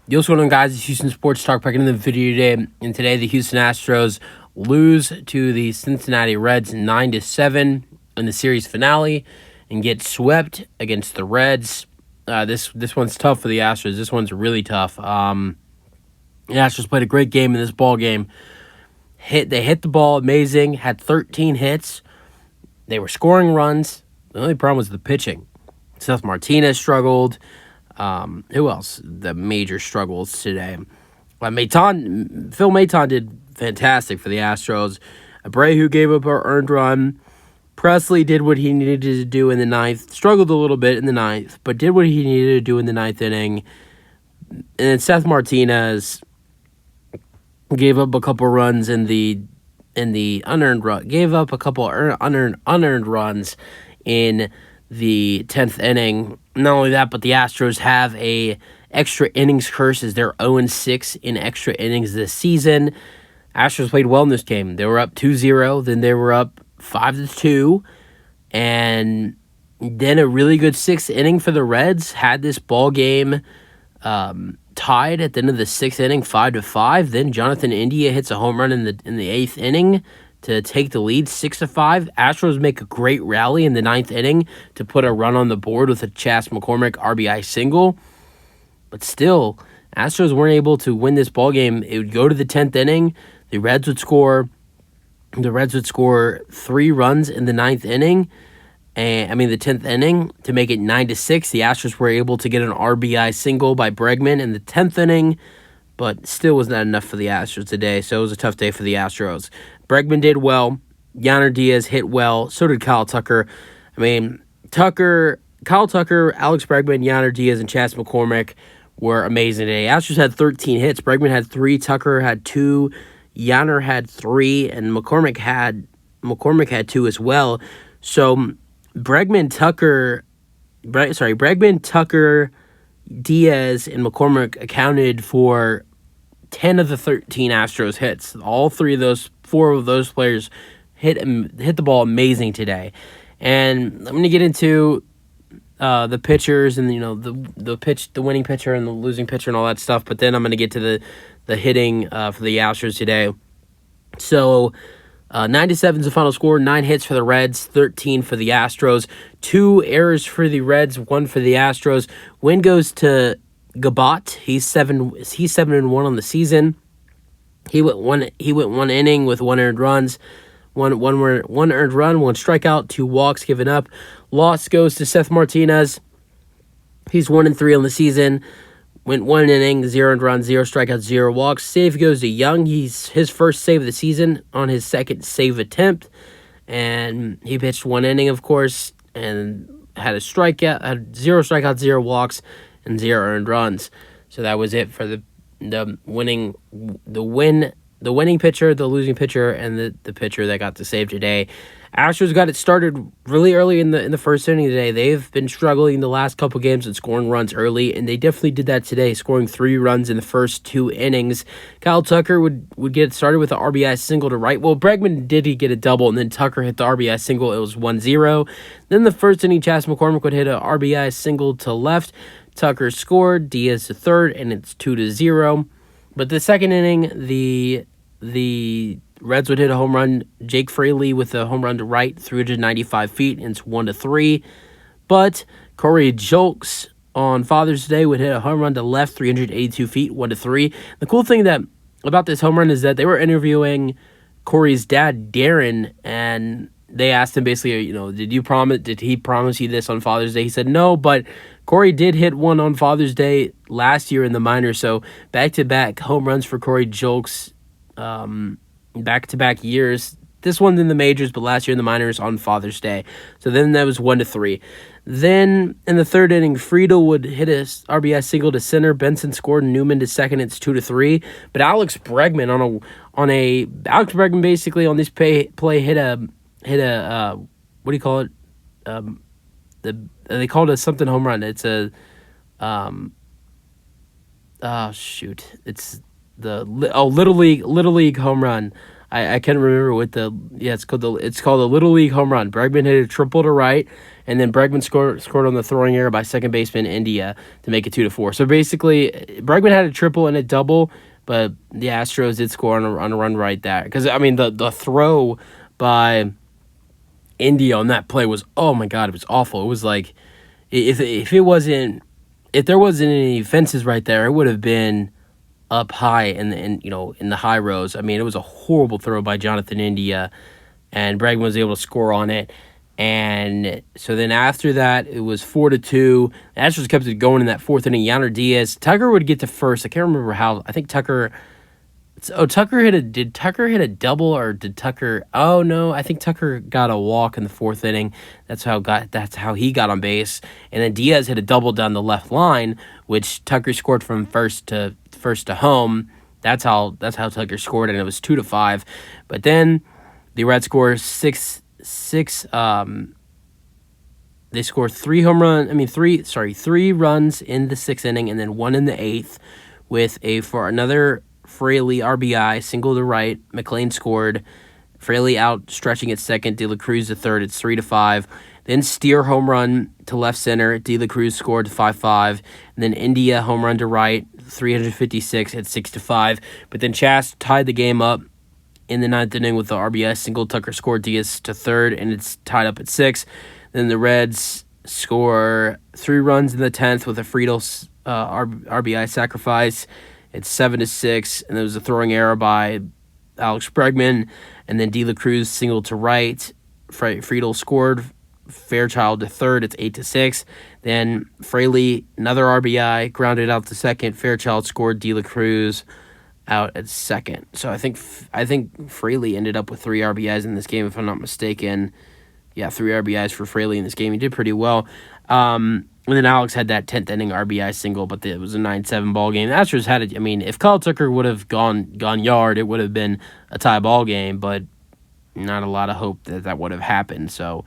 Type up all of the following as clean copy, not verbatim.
Yo, what's going on, guys? It's Houston Sports Talk back into the video today. And today, the Houston Astros lose to the Cincinnati Reds 9-7 in the series finale and get swept against the Reds. This one's tough for the Astros. This one's really tough. The Astros played a great game in this ball game. They hit the ball amazing. Had 13 hits. They were scoring runs. The only problem was the pitching. Seth Martinez struggled. Who else? The major struggles today. Phil Maton did fantastic for the Astros. Breggy, who gave up an earned run. Presley did what he needed to do in the ninth. Struggled a little bit in the ninth, but did what he needed to do in the ninth inning. And then Seth Martinez gave up a couple runs in the unearned run. Gave up a couple unearned runs in the 10th inning. Not only that, but the Astros have a extra innings curse as they're 0-6 in extra innings this season. Astros played well in this game. They were up 2-0, then they were up 5-2, and then a really good sixth inning for the Reds. Had this ball game tied at the end of the sixth inning, 5-5. Then Jonathan India hits a home run in the eighth inning to take the lead, 6-5. Astros make a great rally in the ninth inning to put a run on the board with a Chas McCormick RBI single. But still, Astros weren't able to win this ball game. It would go to the 10th inning. The Reds would score 3 runs in the ninth inning. The 10th inning to make it 9-6. The Astros were able to get an RBI single by Bregman in the 10th inning, but still was not enough for the Astros today, so it was a tough day for the Astros. Bregman did well. Yanier Diaz hit well. So did Kyle Tucker. Kyle Tucker, Alex Bregman, Yanier Diaz, and Chas McCormick were amazing today. Astros had 13 hits. Bregman had 3. Tucker had 2. Yanier had 3. And McCormick had 2 as well. So Bregman, Tucker, Diaz, and McCormick accounted for 10 of the 13 Astros hits. All 4 of those players hit the ball amazing today. And I'm going to get into the pitchers and the winning pitcher and the losing pitcher and all that stuff. But then I'm going to get to the hitting for the Astros today. So 9-7 is the final score. 9 hits for the Reds, 13 for the Astros. 2 errors for the Reds, 1 for the Astros. Win goes to Gabat. He's 7-1 on the season. He went one inning with 1 earned runs. One earned run, 1 strikeout, 2 walks given up. Loss goes to Seth Martinez. He's 1-3 on the season. Went 1 inning, 0 earned runs, 0 strikeouts, 0 walks. Save goes to Young. He's his first save of the season on his second save attempt. And he pitched 1 inning, of course, and had 0 strikeouts, 0 walks, and 0 earned runs. So that was it for the winning pitcher, the losing pitcher, and the pitcher that got the save today. Astros got it started really early in the first inning today. They've been struggling the last couple games at scoring runs early, and they definitely did that today, scoring 3 runs in the first 2 innings. Kyle Tucker would get started with an RBI single to right. Well, Bregman did get a double, and then Tucker hit the RBI single. It was 1-0. Then the first inning, Chas McCormick would hit an RBI single to left. Tucker scored, Diaz to third, and it's 2-0. But the second inning, the Reds would hit a home run. Jake Fraley with a home run to right, 395 feet, and it's 1-3. But Corey Julks on Father's Day would hit a home run to left, 382 feet, 1-3. The cool thing about this home run is that they were interviewing Corey's dad, Darren, and they asked him basically, did he promise you this on Father's Day? He said no, but Corey did hit one on Father's Day last year in the minors, so back-to-back home runs for Corey Julks, back-to-back years. This one's in the majors, but last year in the minors on Father's Day. So then that was 1-3. Then in the third inning, Friedel would hit a RBI single to center. Benson scored, Newman to second. It's 2-3. But Alex Bregman basically on this play hit a what do you call it? They called it something home run. It's a it's the Little League home run. I can't remember what it's called the Little League home run. Bregman hit a triple to right, and then Bregman scored on the throwing error by second baseman India to make it 2-4. So basically, Bregman had a triple and a double, but the Astros did score on a run right there. Because I mean, the throw by India on that play was, oh my god, it was awful. It was like if there wasn't any fences right there, it would have been up high in the high rows. I mean, it was a horrible throw by Jonathan India, and Bregman was able to score on it. And so then after that, it was 4-2. The Astros kept it going in that fourth inning. Yanier Diaz, Tucker would get to first. I can't remember how. I think Tucker. Did Tucker hit a double, or did Tucker? Oh no, I think Tucker got a walk in the fourth inning. That's how he got on base. And then Diaz hit a double down the left line, which Tucker scored from first to home. That's how Tucker scored, and it was 2-5. But then the Reds score six. They score three runs in the sixth inning, and then one in the eighth, with for another Fraley RBI single to right. McLean scored. Fraley out stretching at second. De La Cruz to third. It's 3-5. Then Steer home run to left center. De La Cruz scored to 5-5. And then India home run to right. 356 at 6-5. But then Chas tied the game up in the ninth inning with the RBI single. Tucker scored Diaz to third, and it's tied up at 6. Then the Reds score 3 runs in the 10th with a Friedel RBI sacrifice. It's 7-6, and there was a throwing error by Alex Bregman, and then De La Cruz single to right. Friedel scored. Fairchild to third. It's 8-6. Then Fraley, another RBI, grounded out to second. Fairchild scored. De La Cruz out at second. So I think Fraley ended up with 3 RBIs in this game, if I'm not mistaken. Yeah, 3 RBIs for Fraley in this game. He did pretty well. And then Alex had that 10th inning RBI single, but it was a 9-7 ball game. The Astros had it. I mean, if Kyle Tucker would have gone yard, it would have been a tie ball game, but not a lot of hope that would have happened. So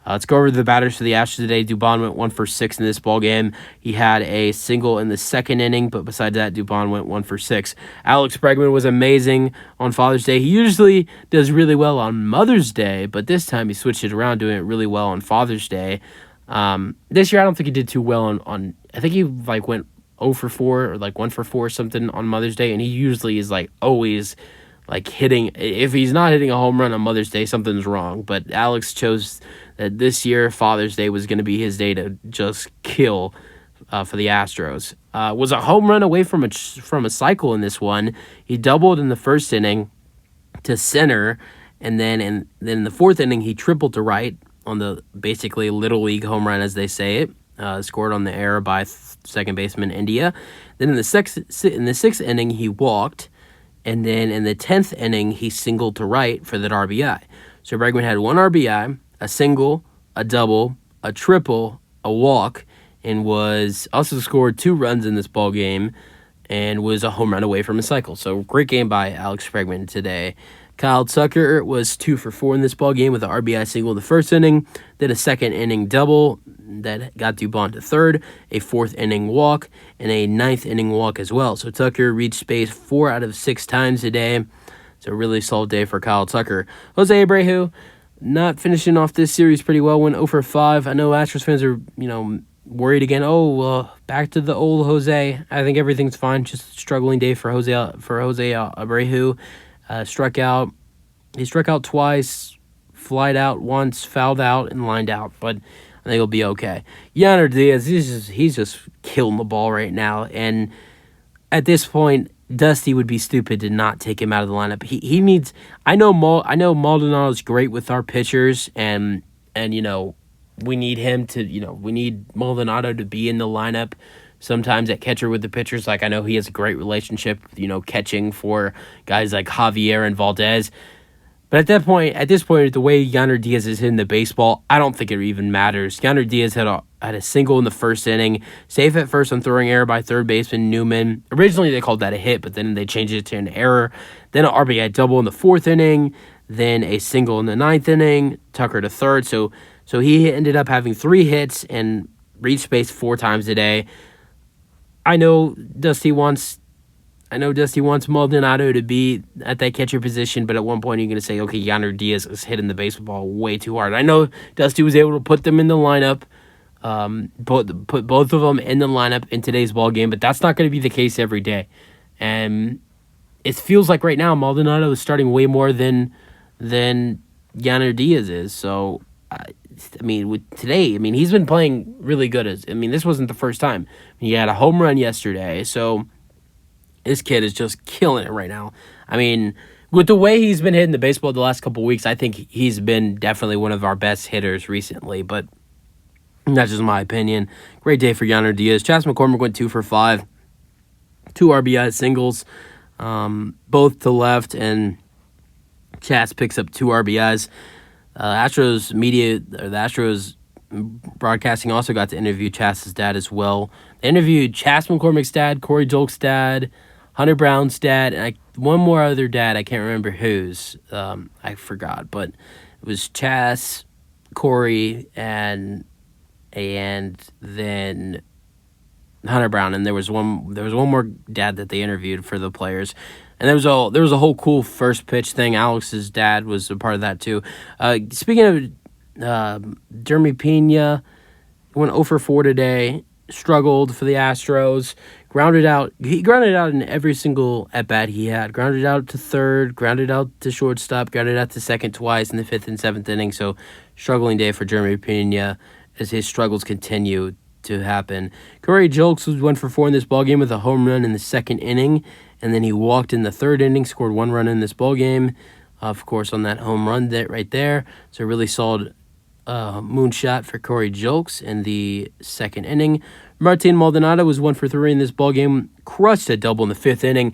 let's go over the batters for the Astros today. Dubon went 1 for 6 in this ball game. He had a single in the second inning, but besides that, Dubon went 1 for 6. Alex Bregman was amazing on Father's Day. He usually does really well on Mother's Day, but this time he switched it around, doing it really well on Father's Day. This year I don't think he did too well on I think he went 0 for 4 or 1 for 4 or something on Mother's Day, and he usually is always hitting. If he's not hitting a home run on Mother's Day, something's wrong. But Alex chose that this year Father's Day was going to be his day to just kill for the Astros. Was a home run away from a cycle in this one. He doubled in the first inning to center, and then in the fourth inning he tripled to right on the basically Little League home run, as they say it. Scored on the error by second baseman India. Then in the sixth inning he walked, and then in the 10th inning he singled to right for that RBI. So Bregman had 1 RBI, a single, a double, a triple, a walk, and was also scored 2 runs in this ball game, and was a home run away from a cycle. So great game by Alex Bregman today. Kyle Tucker was 2 for 4 in this ball game with an RBI single in the first inning, then a second inning double that got Dubon to third, a 4th inning walk, and a 9th inning walk as well. So Tucker reached base 4 out of 6 times today. It's a really solid day for Kyle Tucker. Jose Abreu not finishing off this series pretty well, went 0 for 5. I know Astros fans are, worried again. Back to the old Jose. I think everything's fine. Just a struggling day for Jose Abreu. He struck out twice, flied out once, fouled out, and lined out. But I think he'll be okay. Yanier Diaz, he's just killing the ball right now. And at this point, Dusty would be stupid to not take him out of the lineup. He needs. I know Maldonado's great with our pitchers, and we need him to. We need Maldonado to be in the lineup sometimes at catcher with the pitchers. I know he has a great relationship, catching for guys like Javier and Valdez. But at this point, the way Yanier Diaz is hitting the baseball, I don't think it even matters. Yanier Diaz had a single in the first inning, safe at first on throwing error by third baseman Newman. Originally, they called that a hit, but then they changed it to an error. Then an RBI double in the 4th inning, then a single in the 9th inning, Tucker to third. So he ended up having 3 hits and reached base 4 times today. I know Dusty wants I know Dusty wants Maldonado to be at that catcher position, but at one point you're going to say, okay, Yanier Diaz is hitting the baseball way too hard. I know Dusty was able to put them in the lineup, put both of them in the lineup in today's ball game, but that's not going to be the case every day. And it feels like right now Maldonado is starting way more than Yanier Diaz is. So, I mean, with today, I mean, he's been playing really good. This wasn't the first time. He had a home run yesterday, so this kid is just killing it right now. I mean, with the way he's been hitting the baseball the last couple of weeks, I think he's been definitely one of our best hitters recently, but that's just my opinion. Great day for Yanier Diaz. Chas McCormick went 2 for 5. 2 RBI singles, both to left, and Chas picks up 2 RBIs. The Astros broadcasting also got to interview Chas's dad as well. They interviewed Chas McCormick's dad, Corey Julk's dad, Hunter Brown's dad, and one more other dad. I can't remember whose. I forgot, but it was Chas, Corey, and then Hunter Brown, and there was one more dad that they interviewed for the players, and there was a whole cool first pitch thing. Alex's dad was a part of that too. Speaking of Jeremy Pena, went 0 for 4 today. Struggled for the Astros. He grounded out in every single at bat he had. Grounded out to third. Grounded out to shortstop. Grounded out to second twice in the 5th and 7th inning. So struggling day for Jeremy Pena as his struggles continue to happen. Corey Julks was 1 for 4 in this ballgame with a home run in the 2nd inning, and then he walked in the 3rd inning, scored 1 run in this ballgame, of course, on that home run right there. So a really solid moonshot for Corey Julks in the 2nd inning. Martin Maldonado was 1 for 3 in this ballgame, crushed a double in the 5th inning.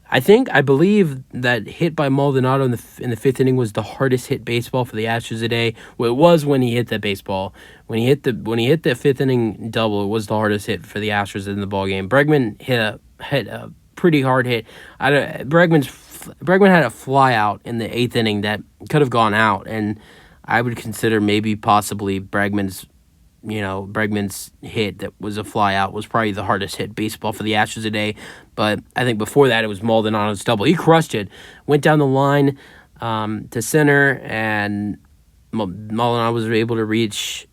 I believe that hit by Maldonado in the 5th inning was the hardest hit baseball for the Astros today. Well, it was when he hit that baseball. When he hit the 5th inning double, it was the hardest hit for the Astros in the ballgame. Bregman hit a pretty hard hit. Bregman had a fly out in the 8th inning that could have gone out, and I would consider maybe possibly Bregman's hit that was a fly out was probably the hardest hit baseball for the Astros today. But I think before that it was Maldonado's double. He crushed it. Went down the line to center, and Maldonado was able to reach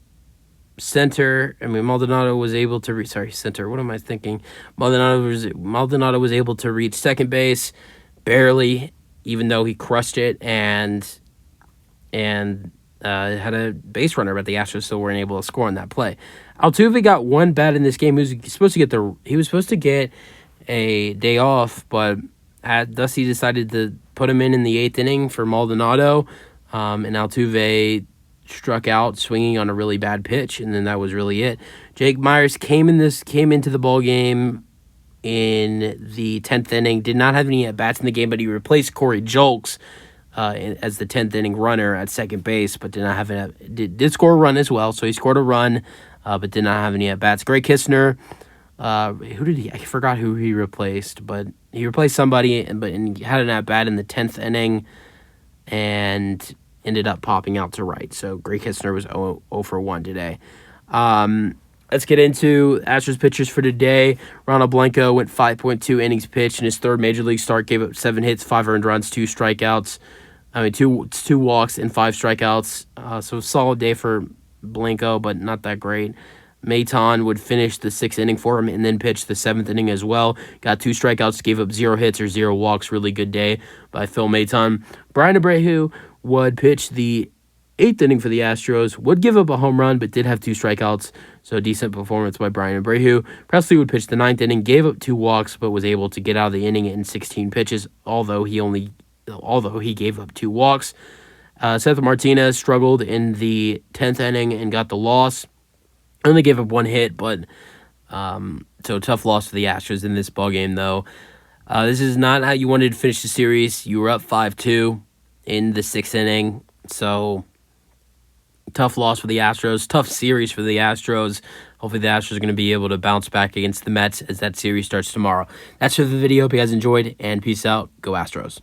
center. Maldonado was able to reach center. What am I thinking? Maldonado was able to reach second base barely, even though he crushed it and had a base runner, but the Astros still weren't able to score on that play. Altuve got 1 bat in this game. He was supposed to get a day off, but Dusty decided to put him in the 8th inning for Maldonado, and Altuve struck out swinging on a really bad pitch, and then that was really it. Jake Myers came into the ball game in the 10th inning. Did not have any at bats in the game, but he replaced Corey Julks as the 10th inning runner at second base, but did score a run as well. So he scored a run, but did not have any at bats. Greg Kistner, I forgot who he replaced, but he replaced somebody, and he had an at bat in the 10th inning, and ended up popping out to right. So Greg Kistner was 0 for 1 today. Let's get into Astros pitchers for today. Ronald Blanco went 5.2 innings pitched in his 3rd major league start, gave up 7 hits, 5 earned runs, 2 strikeouts. Two walks and 5 strikeouts. So solid day for Blanco, but not that great. Maton would finish the 6th inning for him and then pitch the 7th inning as well. Got 2 strikeouts, gave up 0 hits or 0 walks. Really good day by Phil Maton. Brian Abreu would pitch the 8th inning for the Astros, would give up a home run, but did have 2 strikeouts, so decent performance by Brian Abreu. Presley would pitch the 9th inning, gave up 2 walks, but was able to get out of the inning in 16 pitches, although he gave up 2 walks. Seth Martinez struggled in the 10th inning and got the loss. Only gave up 1 hit, but so tough loss for the Astros in this ballgame, though. This is not how you wanted to finish the series. You were up 5-2 in the 6th inning, so tough loss for the Astros. Tough series for the Astros. Hopefully the Astros are going to be able to bounce back against the Mets as that series starts tomorrow. That's for the video. Hope you guys enjoyed, and peace out. Go Astros.